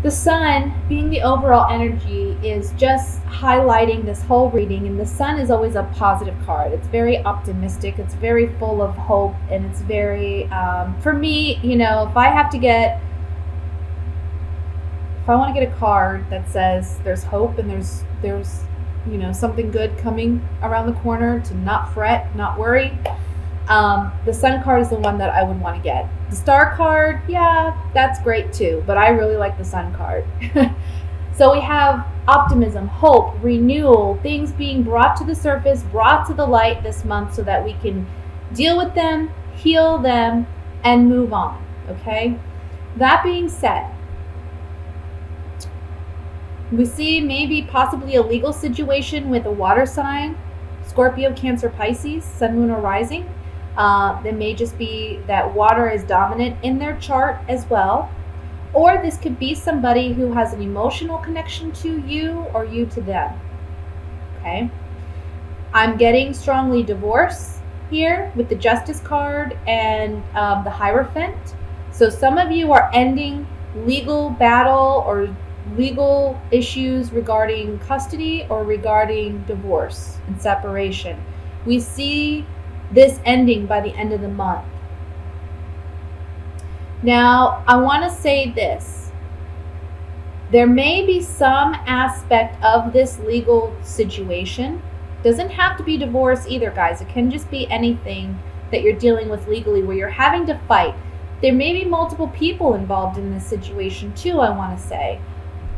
The sun, being the overall energy, is just highlighting this whole reading. And the sun is always a positive card. It's very optimistic. It's very full of hope. And it's very, for me, if I want to get a card that says there's hope and there's something good coming around the corner, to not fret, not worry, the sun card is the one that I would want to get. The star card, yeah, that's great too, but I really like the sun card. So we have optimism, hope, renewal, things being brought to the surface, brought to the light this month so that we can deal with them, heal them, and move on. Okay? That being said, we see maybe possibly a legal situation with a water sign, Scorpio, Cancer, Pisces, Sun, Moon, or Rising. There may just be that water is dominant in their chart as well. Or this could be somebody who has an emotional connection to you or you to them. Okay? I'm getting strongly divorce here with the Justice card and the Hierophant. So some of you are ending legal battle or legal issues regarding custody or regarding divorce and separation. We see this ending by the end of the month. Now, I want to say this. There may be some aspect of this legal situation. Doesn't have to be divorce either, guys. It can just be anything that you're dealing with legally where you're having to fight. There may be multiple people involved in this situation too, I want to say.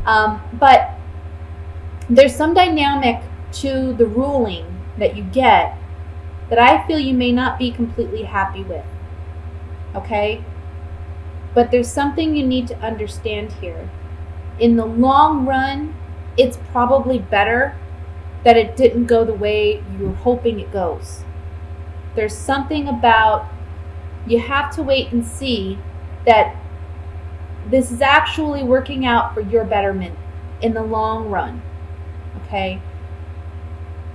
But there's some dynamic to the ruling that you get that I feel you may not be completely happy with. Okay? But there's something you need to understand here. In the long run, it's probably better that it didn't go the way you were hoping it goes. There's something about you have to wait and see that this is actually working out for your betterment in the long run. Okay?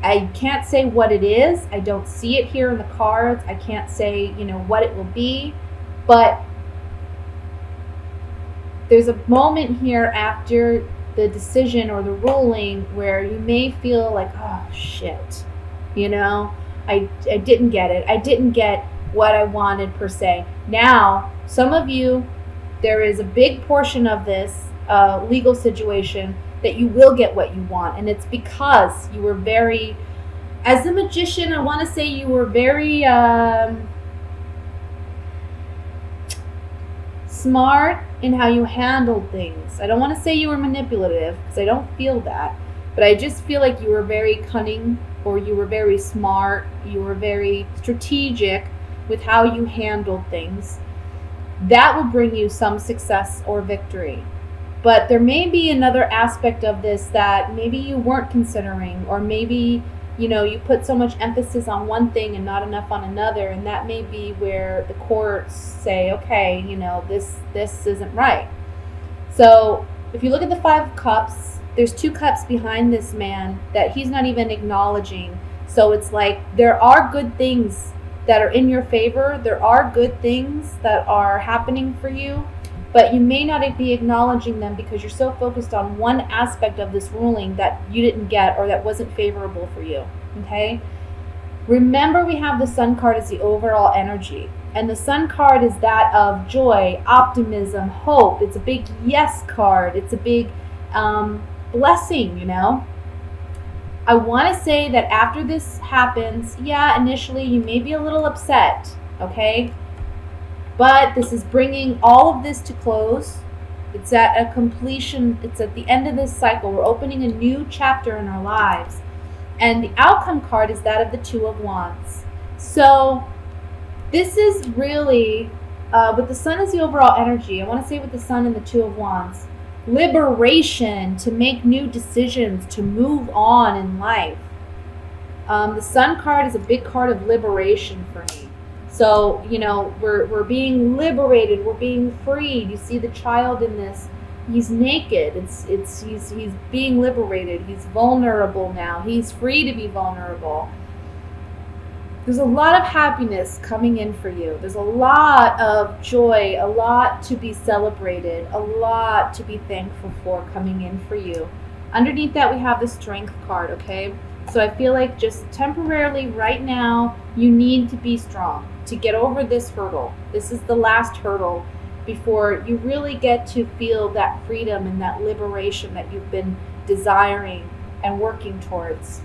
I can't say what it is. I don't see it here in the cards. I can't say, what it will be. But there's a moment here after the decision or the ruling where you may feel like, oh, shit. I didn't get it. I didn't get what I wanted per se. Now, some of you, there is a big portion of this legal situation that you will get what you want. And it's because you were very, as a magician, I want to say you were very smart in how you handled things. I don't want to say you were manipulative because I don't feel that. But I just feel like you were very cunning, or you were very smart. You were very strategic with how you handled things. That will bring you some success or victory. But there may be another aspect of this that maybe you weren't considering, or maybe, you put so much emphasis on one thing and not enough on another, and that may be where the courts say, okay, this isn't right. So if you look at the Five of Cups, there's two cups behind this man that he's not even acknowledging. So it's like there are good things that are in your favor. There are good things that are happening for you, but you may not be acknowledging them because you're so focused on one aspect of this ruling that you didn't get or that wasn't favorable for you. Okay? Remember, we have the Sun card as the overall energy. And the Sun card is that of joy, optimism, hope. It's a big yes card. It's a big blessing, I want to say that after this happens, yeah, initially you may be a little upset, okay? But this is bringing all of this to close. It's at a completion. It's at the end of this cycle. We're opening a new chapter in our lives. And the outcome card is that of the Two of Wands. So this is really, with the Sun as the overall energy, I want to say with the Sun and the Two of Wands, liberation, to make new decisions, to move on in life. The Sun card is a big card of liberation for me. So, we're being liberated, we're being freed. You see the child in this, he's naked. He's being liberated. He's vulnerable now. He's free to be vulnerable. There's a lot of happiness coming in for you. There's a lot of joy, a lot to be celebrated, a lot to be thankful for coming in for you. Underneath that, we have the Strength card, okay? So I feel like just temporarily right now, you need to be strong to get over this hurdle. This is the last hurdle before you really get to feel that freedom and that liberation that you've been desiring and working towards.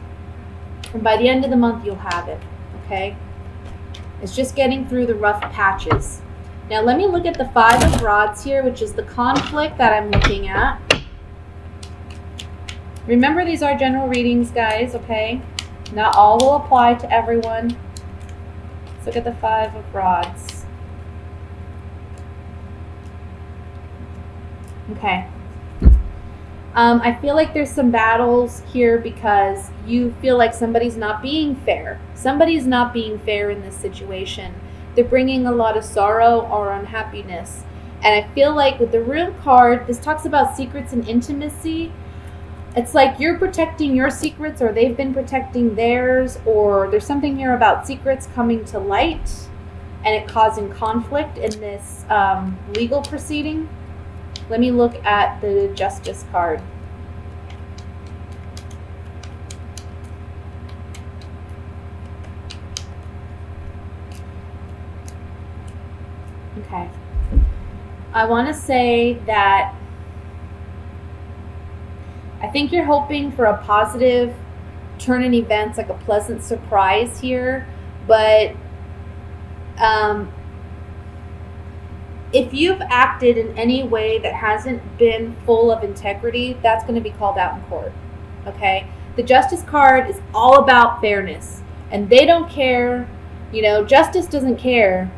And by the end of the month, you'll have it, okay? It's just getting through the rough patches. Now let me look at the Five of Rods here, which is the conflict that I'm looking at. Remember, these are general readings, guys, okay? Not all will apply to everyone. Let's look at the Five of Rods. Okay. I feel like there's some battles here because you feel like somebody's not being fair. Somebody's not being fair in this situation. They're bringing a lot of sorrow or unhappiness. And I feel like with the Room card, this talks about secrets and intimacy. It's like you're protecting your secrets, or they've been protecting theirs, or there's something here about secrets coming to light and it causing conflict in this legal proceeding. Let me look at the Justice card. Okay. I want to say that I think you're hoping for a positive turn in events, like a pleasant surprise here. But if you've acted in any way that hasn't been full of integrity, that's going to be called out in court. Okay? The Justice card is all about fairness. And they don't care, justice doesn't care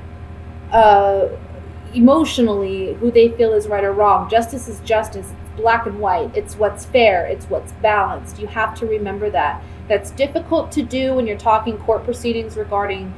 emotionally who they feel is right or wrong. Justice is justice. It's black and white. It's what's fair. It's what's balanced. You have to remember that. That's difficult to do when you're talking court proceedings regarding,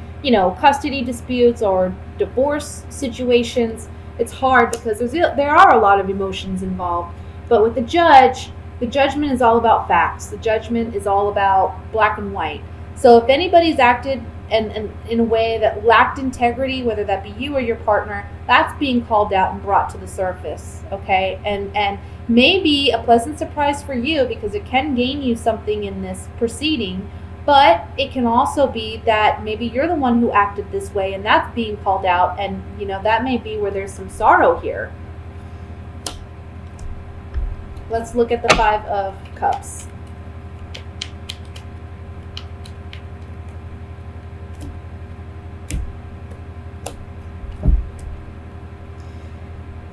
custody disputes or divorce situations. It's hard because there are a lot of emotions involved. But with the judge, the judgment is all about facts. The judgment is all about black and white. So if anybody's acted and in a way that lacked integrity, whether that be you or your partner, that's being called out and brought to the surface, okay? And maybe a pleasant surprise for you because it can gain you something in this proceeding, but it can also be that maybe you're the one who acted this way and that's being called out, and that may be where there's some sorrow here. Let's look at the Five of Cups.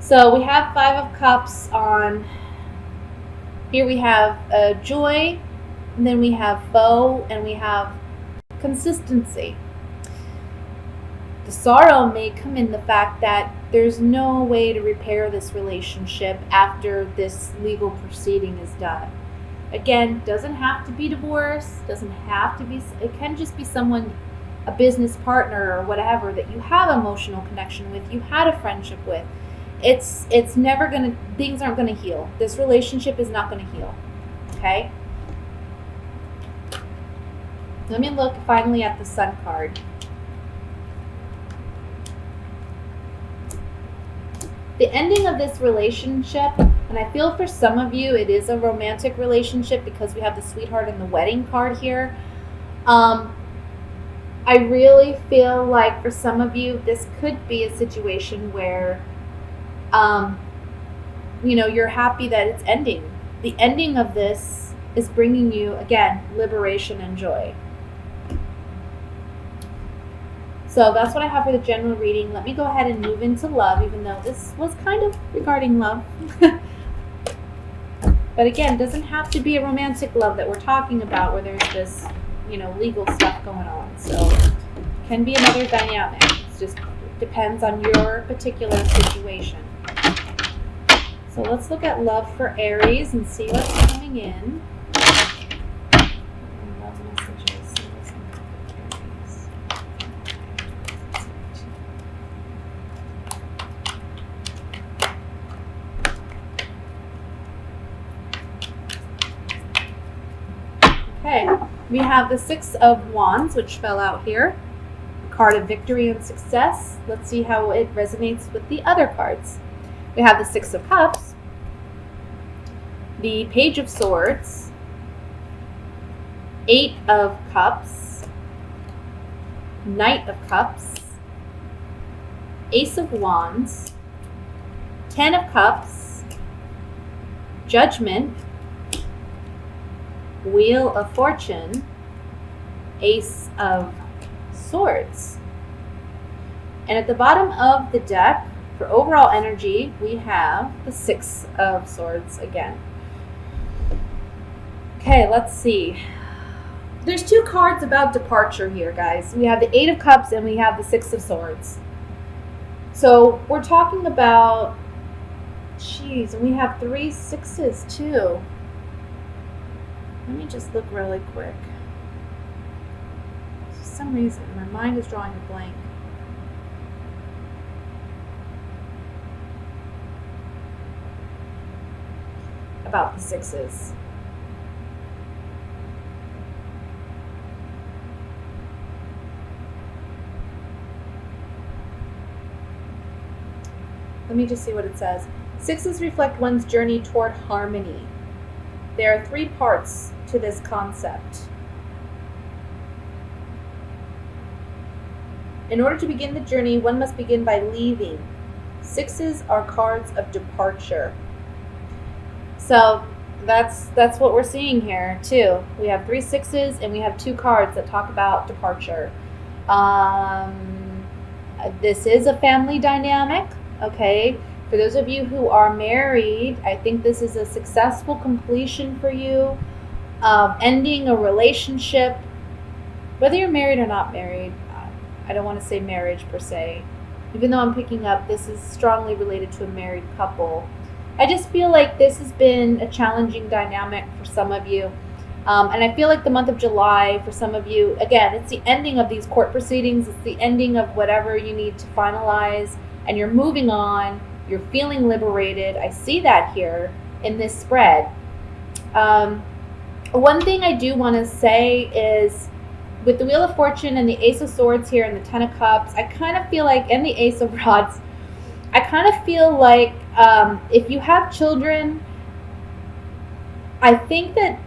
So we have Five of Cups on, here we have joy, and then we have foe, and we have consistency. The sorrow may come in the fact that there's no way to repair this relationship after this legal proceeding is done. Again, doesn't have to be divorce, doesn't have to be, it can just be someone, a business partner or whatever that you have emotional connection with, you had a friendship with. It's never gonna, things aren't gonna heal. This relationship is not gonna heal, okay? Let me look finally at the Sun card. The ending of this relationship, and I feel for some of you it is a romantic relationship because we have the Sweetheart and the Wedding card here. I really feel like for some of you this could be a situation where you're happy that it's ending. The ending of this is bringing you, again, liberation and joy. So that's what I have for the general reading. Let me go ahead and move into love, even though this was kind of regarding love. But again, it doesn't have to be a romantic love that we're talking about where there's this, legal stuff going on. So it can be another dynamic. It just depends on your particular situation. So let's look at love for Aries and see what's coming in. Love messages. See what's coming in for Aries. Okay, we have the Six of Wands, which fell out here. Card of victory and success. Let's see how it resonates with the other cards. We have the Six of Cups, the Page of Swords, Eight of Cups, Knight of Cups, Ace of Wands, Ten of Cups, Judgment, Wheel of Fortune, Ace of Swords. And at the bottom of the deck, for overall energy, we have the Six of Swords again. Okay, let's see. There's two cards about departure here, guys. We have the Eight of Cups and we have the Six of Swords. So we're talking about, and we have 3 sixes too. Let me just look really quick. For some reason, my mind is drawing a blank. About the sixes. Let me just see what it says. Sixes reflect one's journey toward harmony. There are 3 parts to this concept. In order to begin the journey, one must begin by leaving. Sixes are cards of departure. So that's what we're seeing here too. We have 3 sixes and we have 2 cards that talk about departure. This is a family dynamic. Okay, for those of you who are married, I think this is a successful completion for you of ending a relationship, whether you're married or not married. I don't want to say marriage per se, even though I'm picking up this is strongly related to a married couple. I just feel like this has been a challenging dynamic for some of you. And I feel like the month of July, for some of you, again, it's the ending of these court proceedings. It's the ending of whatever you need to finalize. And you're moving on, you're feeling liberated. I see that here in this spread. One thing I do want to say is with the Wheel of Fortune and the Ace of Swords here and the Ten of Cups, I kind of feel like, and the Ace of Rods, I kind of feel like if you have children, I think that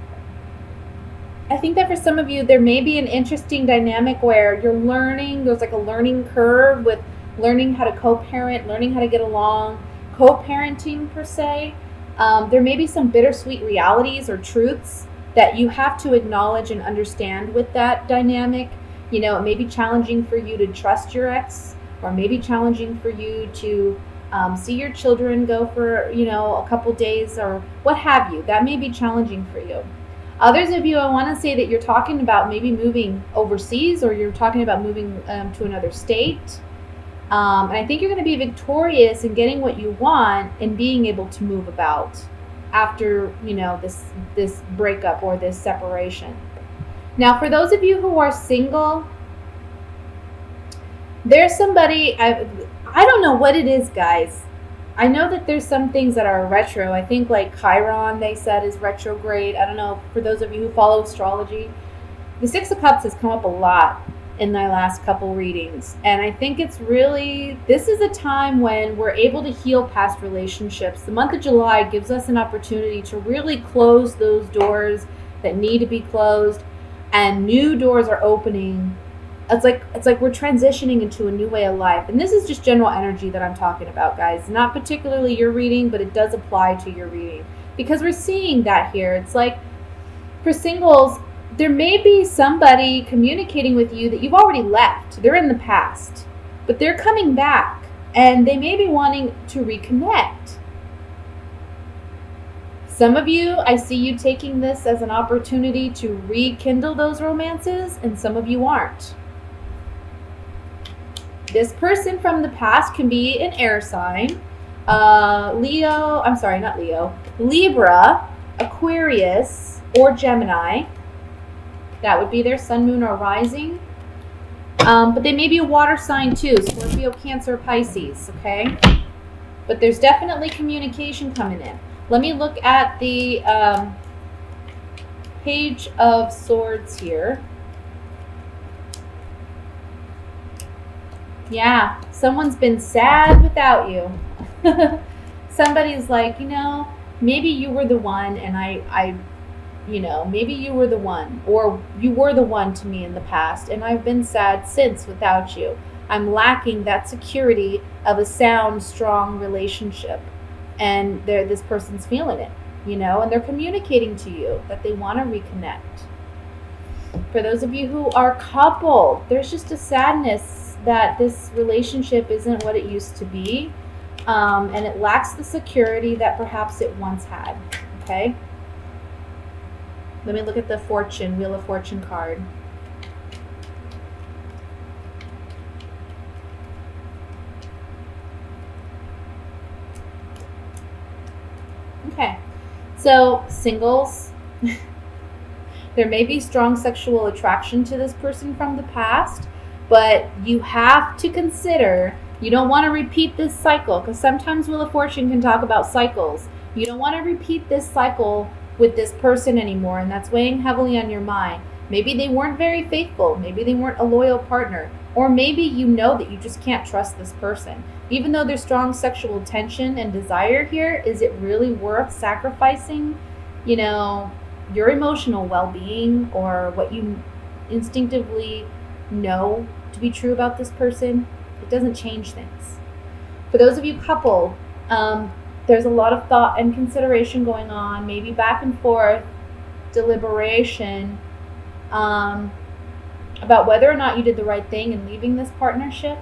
for some of you, there may be an interesting dynamic where you're learning, there's like a learning curve with learning how to co-parent, learning how to get along, co-parenting per se. There may be some bittersweet realities or truths that you have to acknowledge and understand with that dynamic. You know, it may be challenging for you to trust your ex, or maybe challenging for you to see your children go for, a couple days or what have you. That may be challenging for you. Others of you, I want to say that you're talking about maybe moving overseas, or you're talking about moving to another state. And I think you're going to be victorious in getting what you want and being able to move about after, this breakup or this separation. Now, for those of you who are single, there's somebody, I don't know what it is, guys. I know that there's some things that are retro. I think like Chiron, they said, is retrograde. I don't know, for those of you who follow astrology. The Six of Cups has come up a lot in my last couple readings. And I think this is a time when we're able to heal past relationships. The month of July gives us an opportunity to really close those doors that need to be closed, and new doors are opening. It's like we're transitioning into a new way of life. And this is just general energy that I'm talking about, guys. Not particularly your reading, but it does apply to your reading. Because we're seeing that here. It's like, for singles, there may be somebody communicating with you that you've already left. They're in the past. But they're coming back. And they may be wanting to reconnect. Some of you, I see you taking this as an opportunity to rekindle those romances, and some of you aren't. This person from the past can be an air sign. Libra, Aquarius, or Gemini. That would be their sun, moon, or rising. But they may be a water sign too. Scorpio, Cancer, Pisces, okay? But there's definitely communication coming in. Let me look at the Page of Swords here. Yeah, someone's been sad without you. Somebody's like, maybe you were the one, and maybe you were the one, or you were the one to me in the past, and I've been sad since without you. I'm lacking that security of a sound, strong relationship. And this person's feeling it, and they're communicating to you that they want to reconnect. For those of you who are coupled, there's just a sadness that this relationship isn't what it used to be, and it lacks the security that perhaps it once had. Okay? Let me look at the Wheel of Fortune card. Okay, so singles, there may be strong sexual attraction to this person from the past, but you have to consider, you don't want to repeat this cycle, because sometimes Wheel of Fortune can talk about cycles. You don't want to repeat this cycle with this person anymore, and that's weighing heavily on your mind. Maybe they weren't very faithful. Maybe they weren't a loyal partner. Or maybe you know that you just can't trust this person. Even though there's strong sexual tension and desire here, is it really worth sacrificing, your emotional well-being or what you instinctively know to be true about this person? It doesn't change things. For those of you coupled, there's a lot of thought and consideration going on, maybe back and forth, deliberation, about whether or not you did the right thing in leaving this partnership,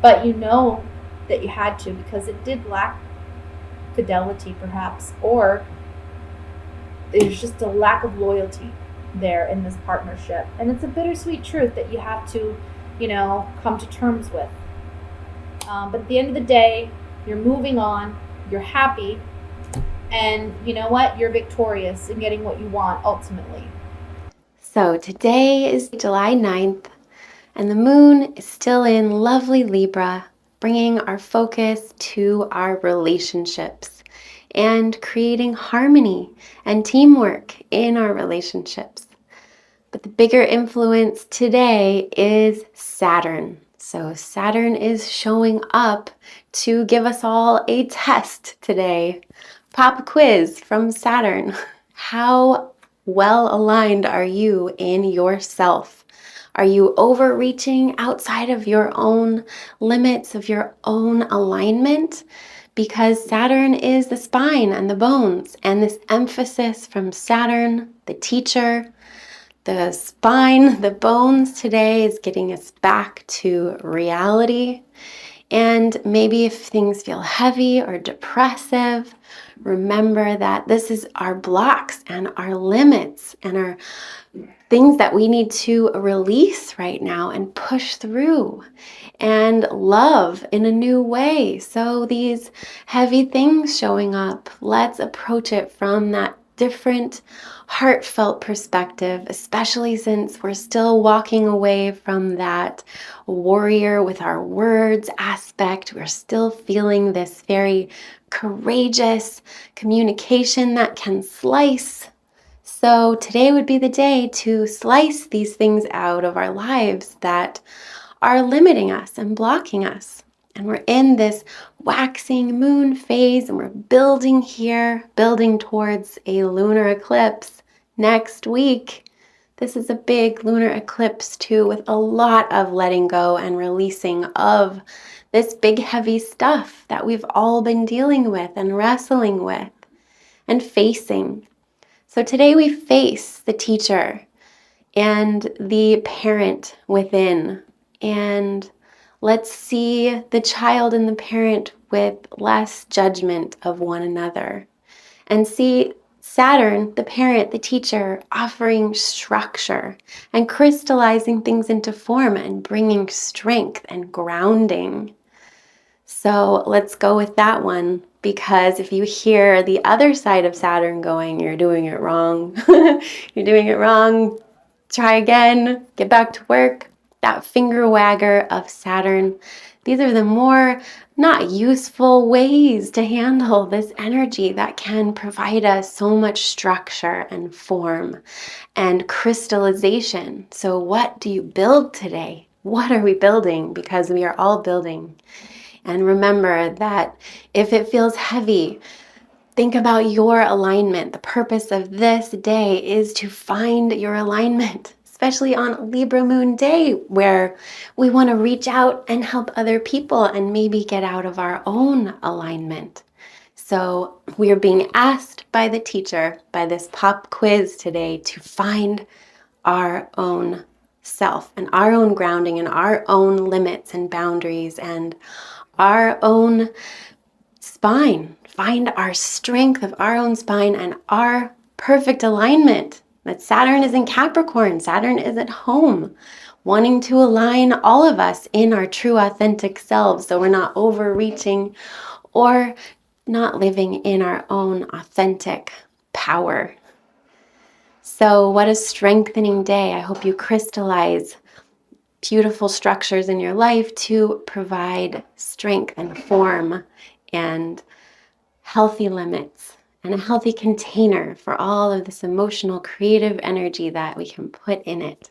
but you know that you had to because it did lack fidelity perhaps, or there's just a lack of loyalty there in this partnership. And it's a bittersweet truth that you have to, come to terms with. But at the end of the day, you're moving on, you're happy, and you know what? You're victorious in getting what you want ultimately. So today is July 9th, and the moon is still in lovely Libra, bringing our focus to our relationships and creating harmony and teamwork in our relationships. But the bigger influence today is Saturn. So Saturn is showing up to give us all a test today. Pop quiz from Saturn. How well aligned are you in yourself? Are you overreaching outside of your own limits, of your own alignment? Because Saturn is the spine and the bones, and this emphasis from Saturn, the teacher, the spine, the bones today is getting us back to reality. And maybe if things feel heavy or depressive, remember that this is our blocks and our limits and our things that we need to release right now and push through and love in a new way. So these heavy things showing up, let's approach it from that different heartfelt perspective, especially since we're still walking away from that warrior with our words aspect. We're still feeling this very courageous communication that can slice. So today would be the day to slice these things out of our lives that are limiting us and blocking us. And we're in this waxing moon phase, and we're building here, building towards a lunar eclipse next week. This is a big lunar eclipse too, with a lot of letting go and releasing of this big heavy stuff that we've all been dealing with and wrestling with and facing. So today we face the teacher and the parent within, and let's see the child and the parent with less judgment of one another, and see Saturn, the parent, the teacher, offering structure and crystallizing things into form and bringing strength and grounding. So let's go with that one, because if you hear the other side of Saturn going, you're doing it wrong, you're doing it wrong, try again, get back to work, that finger wagger of Saturn. These are the more not useful ways to handle this energy that can provide us so much structure and form and crystallization. So what do you build today? What are we building? Because we are all building. And remember that if it feels heavy, think about your alignment. The purpose of this day is to find your alignment, especially on Libra Moon Day, where we want to reach out and help other people and maybe get out of our own alignment. So we are being asked by the teacher, by this pop quiz today, to find our own self and our own grounding and our own limits and boundaries and our own spine. Find our strength of our own spine and our perfect alignment. That Saturn is in Capricorn. Saturn is at home, wanting to align all of us in our true authentic selves so we're not overreaching or not living in our own authentic power. So what a strengthening day. I hope you crystallize beautiful structures in your life to provide strength and form and healthy limits and a healthy container for all of this emotional, creative energy that we can put in it.